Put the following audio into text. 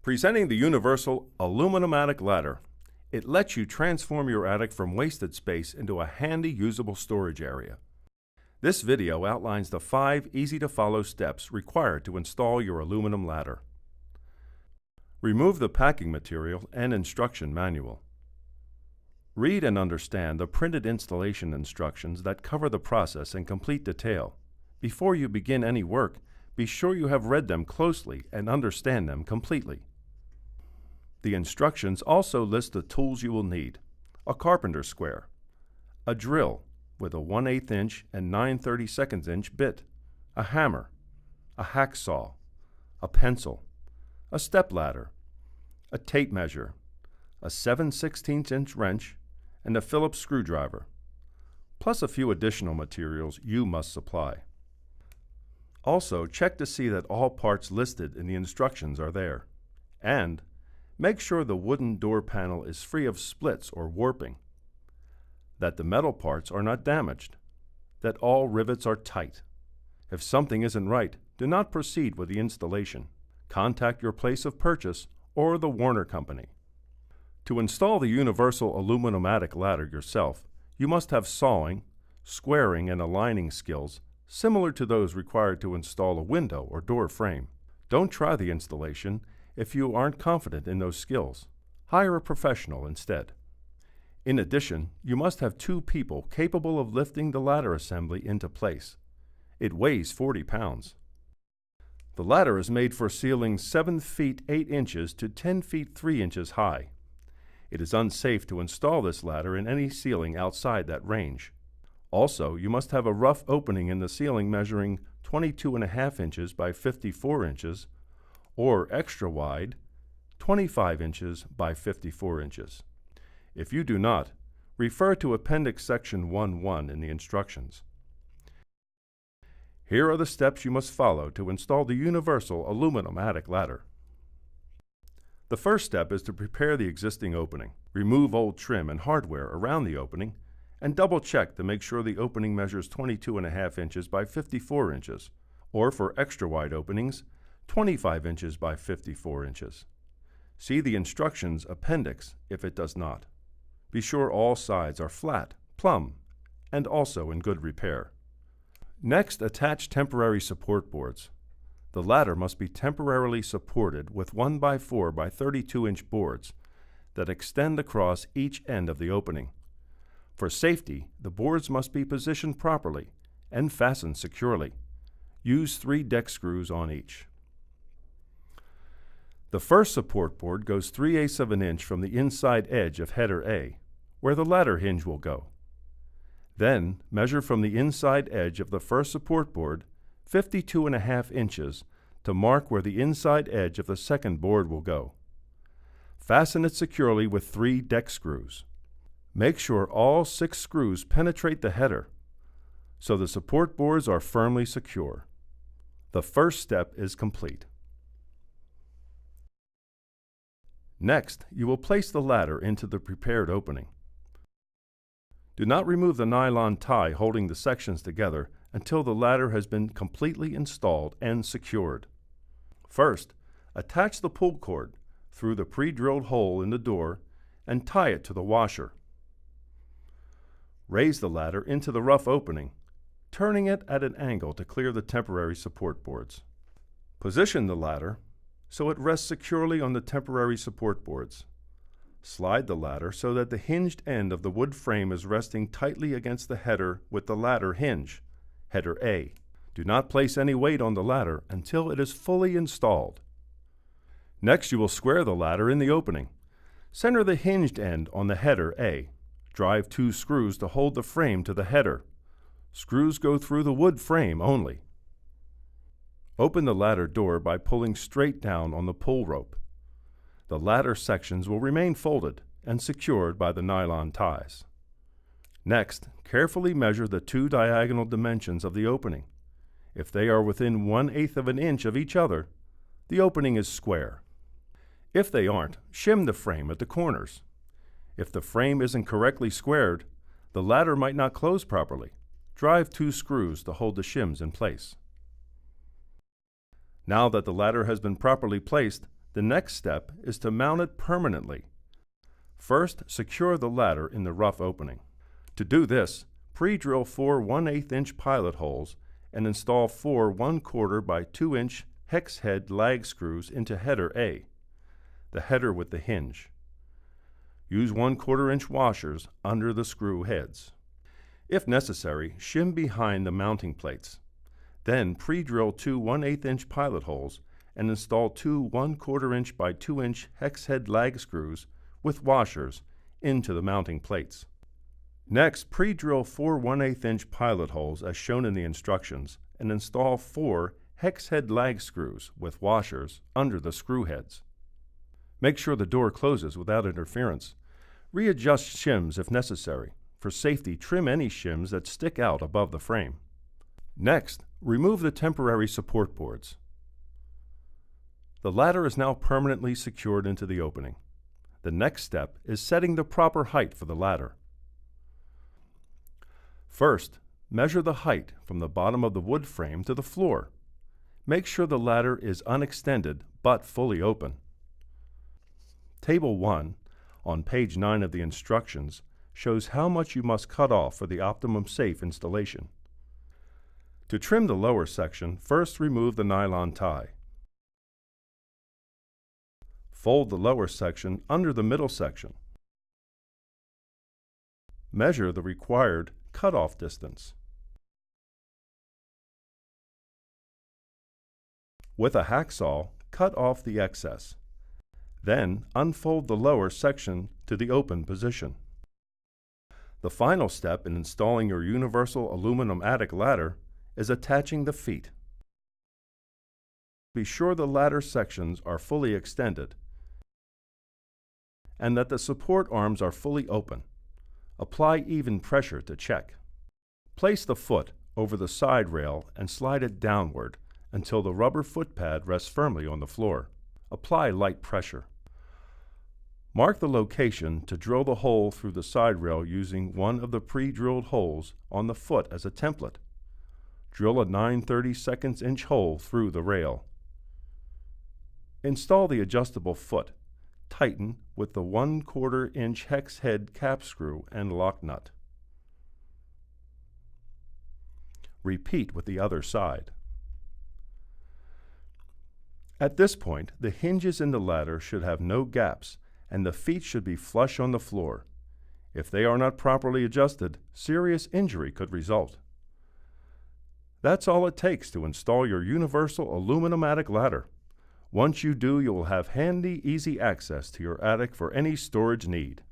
Presenting the universal aluminum attic ladder. It lets you transform your attic from wasted space into a handy, usable storage area. This video outlines the 5 easy-to-follow steps required to install your aluminum ladder. Remove the packing material and instruction manual. Read and understand the printed installation instructions that cover the process in complete detail. Before you begin any work, be sure you have read them closely and understand them completely. The instructions also list the tools you will need: a carpenter's square, a drill with a 1/8 inch and 9/32 inch bit, a hammer, a hacksaw, a pencil, a step ladder, a tape measure, a 7/16 inch wrench, and a Phillips screwdriver, plus a few additional materials you must supply. Also, check to see that all parts listed in the instructions are there, and make sure the wooden door panel is free of splits or warping, that the metal parts are not damaged, that all rivets are tight. If something isn't right, do not proceed with the installation. Contact your place of purchase or the Warner Company. To install the universal aluminum attic ladder yourself, you must have sawing, squaring, and aligning skills similar to those required to install a window or door frame. Don't try the installation if you aren't confident in those skills. Hire a professional instead. In addition, you must have 2 people capable of lifting the ladder assembly into place. It weighs 40 pounds. The ladder is made for ceilings 7 feet 8 inches to 10 feet 3 inches high. It is unsafe to install this ladder in any ceiling outside that range. Also, you must have a rough opening in the ceiling measuring 22.5 inches by 54 inches, or extra wide, 25 inches by 54 inches. If you do not, refer to Appendix Section 1.1 in the instructions. Here are the steps you must follow to install the universal aluminum attic ladder. The first step is to prepare the existing opening. Remove old trim and hardware around the opening, and double-check to make sure the opening measures 22.5 inches by 54 inches, or for extra wide openings, 25 inches by 54 inches. See the instructions appendix if it does not. Be sure all sides are flat, plumb, and also in good repair. Next, attach temporary support boards. The ladder must be temporarily supported with 1x4 by 32 inch boards that extend across each end of the opening. For safety, the boards must be positioned properly and fastened securely. Use 3 deck screws on each. The first support board goes 3/8 of an inch from the inside edge of header A, where the ladder hinge will go. Then, measure from the inside edge of the first support board 52.5 inches to mark where the inside edge of the second board will go. Fasten it securely with 3 deck screws. Make sure all 6 screws penetrate the header, so the support boards are firmly secure. The first step is complete. Next, you will place the ladder into the prepared opening. Do not remove the nylon tie holding the sections together until the ladder has been completely installed and secured. First, attach the pull cord through the pre-drilled hole in the door and tie it to the washer. Raise the ladder into the rough opening, turning it at an angle to clear the temporary support boards. Position the ladder so it rests securely on the temporary support boards. Slide the ladder so that the hinged end of the wood frame is resting tightly against the header with the ladder hinge, header A. Do not place any weight on the ladder until it is fully installed. Next, you will square the ladder in the opening. Center the hinged end on the header A. Drive 2 screws to hold the frame to the header. Screws go through the wood frame only. Open the ladder door by pulling straight down on the pull rope. The ladder sections will remain folded and secured by the nylon ties. Next, carefully measure the 2 diagonal dimensions of the opening. If they are within 1/8 of an inch of each other, the opening is square. If they aren't, shim the frame at the corners. If the frame isn't correctly squared, the ladder might not close properly. Drive 2 screws to hold the shims in place. Now that the ladder has been properly placed, The next step is to mount it permanently. First, secure the ladder in the rough opening. To do this, pre-drill 4 1/8-inch pilot holes and install 4 1/4 by 2-inch hex head lag screws into header A, the header with the hinge. Use 1/4-inch washers under the screw heads. If necessary, shim behind the mounting plates. Then pre-drill 2 1/8-inch pilot holes and install 2 1/4-inch by 2-inch hex head lag screws with washers into the mounting plates. Next, pre-drill 4 1/8-inch pilot holes as shown in the instructions and install 4 hex head lag screws with washers under the screw heads. Make sure the door closes without interference. Readjust shims if necessary. For safety, trim any shims that stick out above the frame. Next, remove the temporary support boards. The ladder is now permanently secured into the opening. The next step is setting the proper height for the ladder. First, measure the height from the bottom of the wood frame to the floor. Make sure the ladder is unextended but fully open. Table 1, on page 9 of the instructions, shows how much you must cut off for the optimum safe installation. To trim the lower section, first remove the nylon tie. Fold the lower section under the middle section. Measure the required cutoff distance. With a hacksaw, cut off the excess. Then unfold the lower section to the open position. The final step in installing your universal aluminum attic ladder is attaching the feet. Be sure the ladder sections are fully extended and that the support arms are fully open. Apply even pressure to check. Place the foot over the side rail and slide it downward until the rubber foot pad rests firmly on the floor. Apply light pressure. Mark the location to drill the hole through the side rail using one of the pre-drilled holes on the foot as a template. Drill a 9/32 hole through the rail. Install the adjustable foot. Tighten with the 1/4-inch hex head cap screw and lock nut. Repeat with the other side. At this point, the hinges in the ladder should have no gaps and the feet should be flush on the floor. If they are not properly adjusted, serious injury could result. That's all it takes to install your universal aluminum attic ladder. Once you do, you will have handy, easy access to your attic for any storage need.